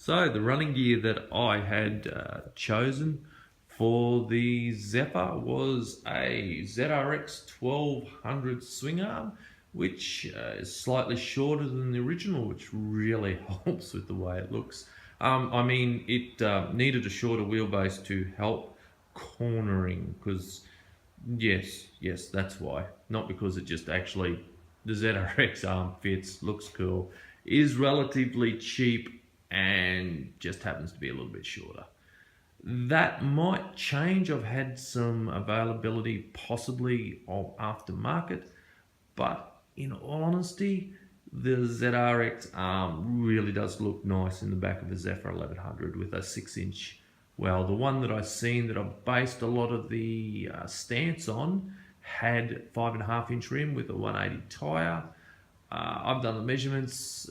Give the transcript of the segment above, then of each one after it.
So the running gear that I had chosen for the Zephyr was a ZRX 1200 swing arm, which is slightly shorter than the original, which really helps with the way it looks. I mean, it needed a shorter wheelbase to help cornering, because yes, that's why. Not because it just actually, the ZRX arm fits, looks cool, is relatively cheap, and just happens to be a little bit shorter. That might change. I've had some availability possibly of aftermarket, but in all honesty, the ZRX arm really does look nice in the back of a Zephyr 1100 with a 6-inch. Well, the one that I've seen that I've based a lot of the stance on had 5.5-inch rim with a 180 tyre. I've done the measurements.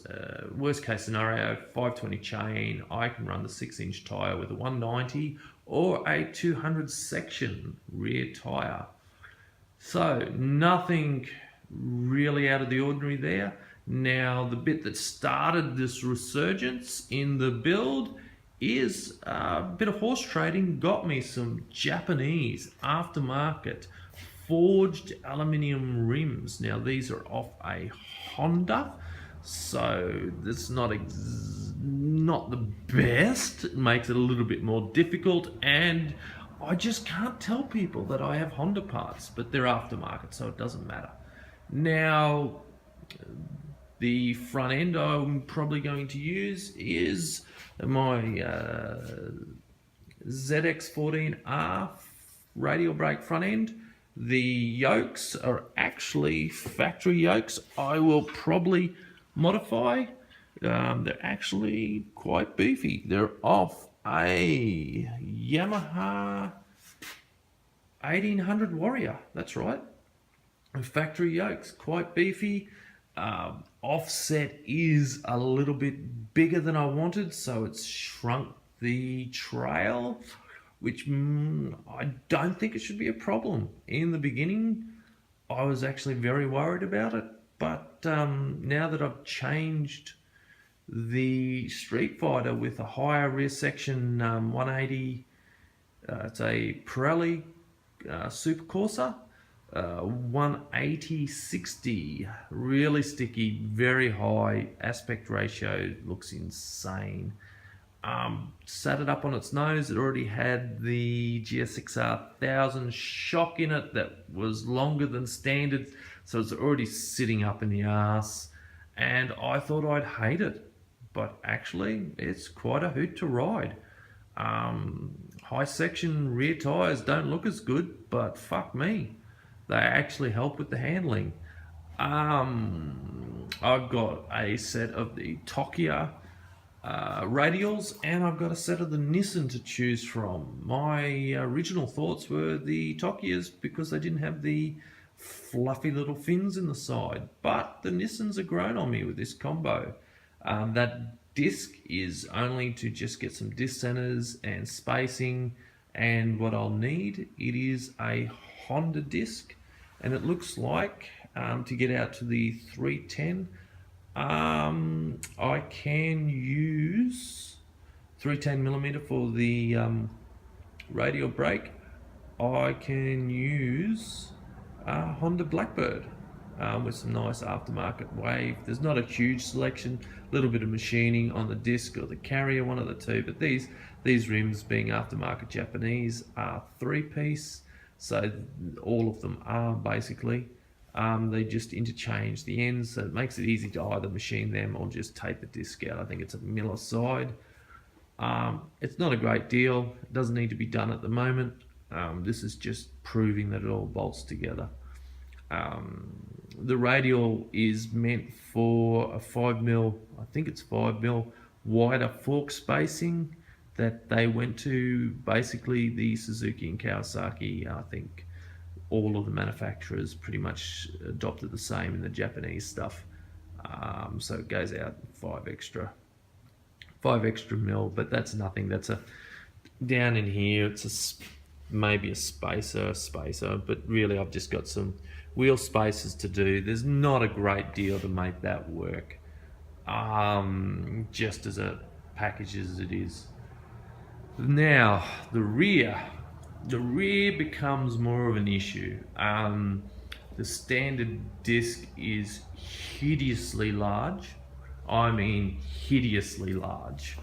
Worst case scenario, 520 chain. I can run the 6-inch tyre with a 190 or a 200 section rear tyre. So nothing really out of the ordinary there. Now, the bit that started this resurgence in the build is a bit of horse trading. Got me some Japanese aftermarket forged aluminium rims. Now, these are off a Honda, so it's not the best. It makes it a little bit more difficult, and I just can't tell people that I have Honda parts, but they're aftermarket, so it doesn't matter. Now, the front end I'm probably going to use is my ZX14R radial brake front end. The yokes are actually factory yokes. I will probably modify. They're actually quite beefy. They're off a Yamaha 1800 Warrior. That's right. Factory yokes, quite beefy. Offset is a little bit bigger than I wanted, so it's shrunk the trail, which I don't think it should be a problem. In the beginning, I was actually very worried about it, but now that I've changed the Street Fighter with a higher rear section 180, it's a Pirelli Super Corsa, 180/60, really sticky, very high aspect ratio, looks insane. Sat it up on its nose. It already had the GSXR 1000 shock in it that was longer than standard, so it's already sitting up in the ass, and I thought I'd hate it, but actually it's quite a hoot to ride. High section rear tires don't look as good, but fuck me, they actually help with the handling. I've got a set of the Tokia radials, and I've got a set of the Nissan to choose from. My original thoughts were the Tokias because they didn't have the fluffy little fins in the side, but the Nissans have grown on me with this combo. That disc is only to just get some disc centers and spacing, and what I'll need, it is a Honda disc, and it looks like to get out to the 310, I can use 310mm for the radial brake. I can use Honda Blackbird with some nice aftermarket wave. There's not a huge selection, a little bit of machining on the disc or the carrier, one of the two, but these rims, being aftermarket Japanese, are 3-piece, so all of them are basically. They just interchange the ends, so it makes it easy to either machine them or just take the disc out. I think it's a Miller side. It's not a great deal. It doesn't need to be done at the moment. This is just proving that it all bolts together. The radial is meant for a 5mm, I think it's 5mm wider fork spacing that they went to. Basically, the Suzuki and Kawasaki, I think all of the manufacturers pretty much adopted the same in the Japanese stuff. So it goes out 5 extra mil, but that's nothing. That's a down in here. It's maybe a spacer, but really I've just got some wheel spacers to do. There's not a great deal to make that work. Just as a packaged as it is. Now, the rear becomes more of an issue. The standard disc is hideously large. I mean, hideously large.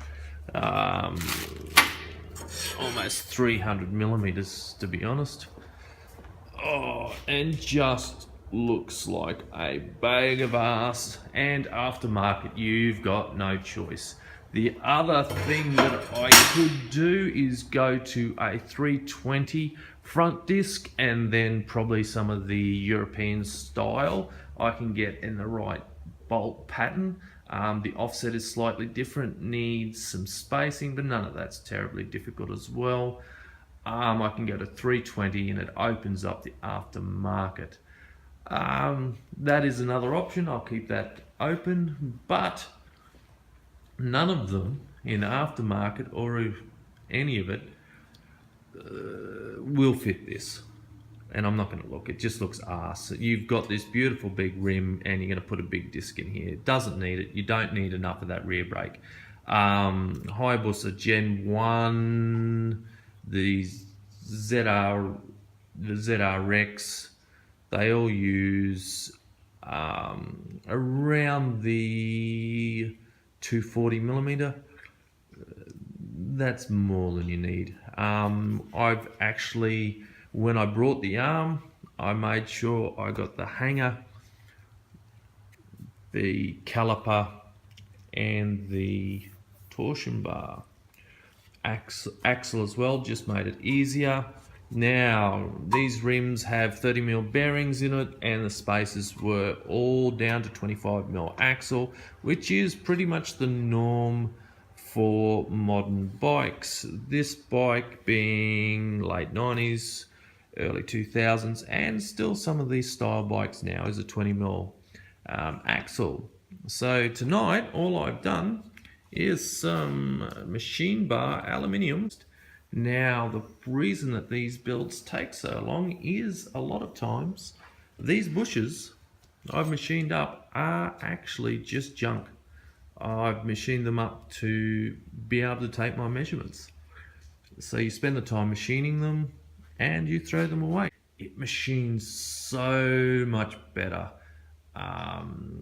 Almost 300 millimeters, to be honest. Oh, and just looks like a bag of ass. And aftermarket, you've got no choice. The other thing that I could do is go to a 320 front disc, and then probably some of the European style I can get in the right bolt pattern. The offset is slightly different, needs some spacing, but none of that's terribly difficult as well. I can go to 320 and it opens up the aftermarket. That is another option. I'll keep that open, but none of them in aftermarket or any of it will fit this. And I'm not going to look, it just looks arse. You've got this beautiful big rim and you're going to put a big disc in here. It doesn't need it. You don't need enough of that rear brake. Hayabusa Gen 1, the ZRX, they all use around the 240 millimeter. That's more than you need. I've actually, when I brought the arm, I made sure I got the hanger, the caliper, and the torsion bar axle as well, just made it easier. Now, these rims have 30mm bearings in it, and the spacers were all down to 25mm axle, which is pretty much the norm for modern bikes. This bike being late 90s, early 2000s, and still some of these style bikes now is a 20mm axle. So tonight, all I've done is some machine bar aluminium. Now, the reason that these builds take so long is a lot of times these bushes I've machined up are actually just junk. I've machined them up to be able to take my measurements. So you spend the time machining them and you throw them away. It machines so much better.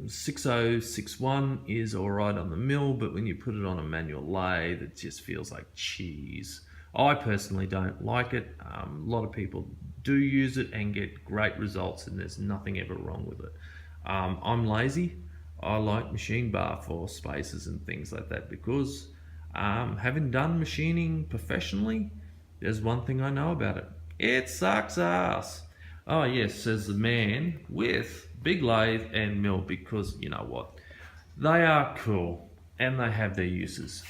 6061 is alright on the mill, but when you put it on a manual lathe, it just feels like cheese. I personally don't like it. A lot of people do use it and get great results, and there's nothing ever wrong with it. I'm lazy. I like machine bar for spacers and things like that because having done machining professionally, there's one thing I know about it. It sucks ass. Oh yes, says the man with big lathe and mill, because you know what? They are cool and they have their uses.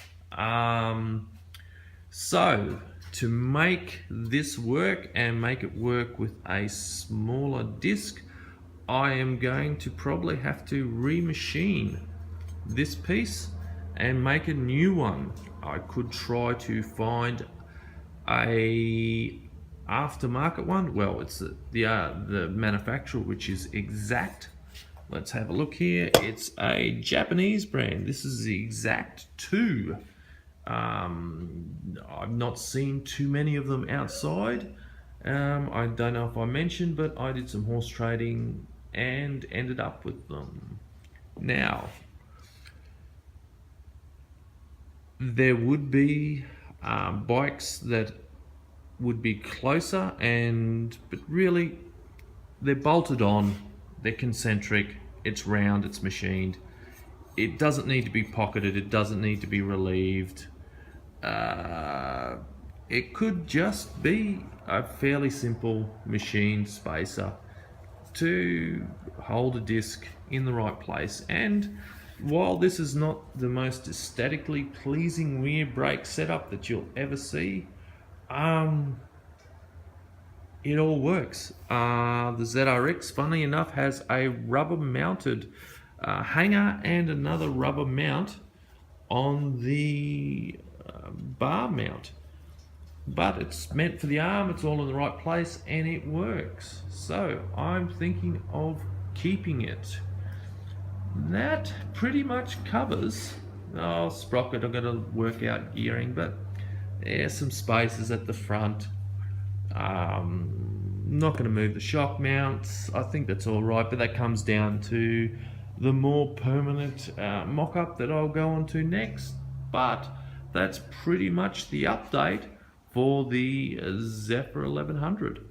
So to make this work and make it work with a smaller disc, I am going to probably have to remachine this piece and make a new one. I could try to find a aftermarket one. Well, it's the manufacturer, which is Exact. Let's have a look here. It's a Japanese brand. This is the Exact 2. I've not seen too many of them outside. I don't know if I mentioned, but I did some horse trading and ended up with them. Now, there would be bikes that would be closer, but really they're bolted on, they're concentric, it's round, it's machined. It doesn't need to be pocketed, it doesn't need to be relieved. It could just be a fairly simple machined spacer to hold a disc in the right place. And while this is not the most aesthetically pleasing rear brake setup that you'll ever see, it all works. The ZRX, funny enough, has a rubber mounted hanger and another rubber mount on the bar mount, but it's meant for the arm, it's all in the right place and it works. So I'm thinking of keeping it. That pretty much covers Oh, sprocket, I've got to work out gearing, but yeah, some spaces at the front. Not going to move the shock mounts. I think that's all right, but that comes down to the more permanent mock-up that I'll go on to next. But that's pretty much the update for the Zephyr 1100.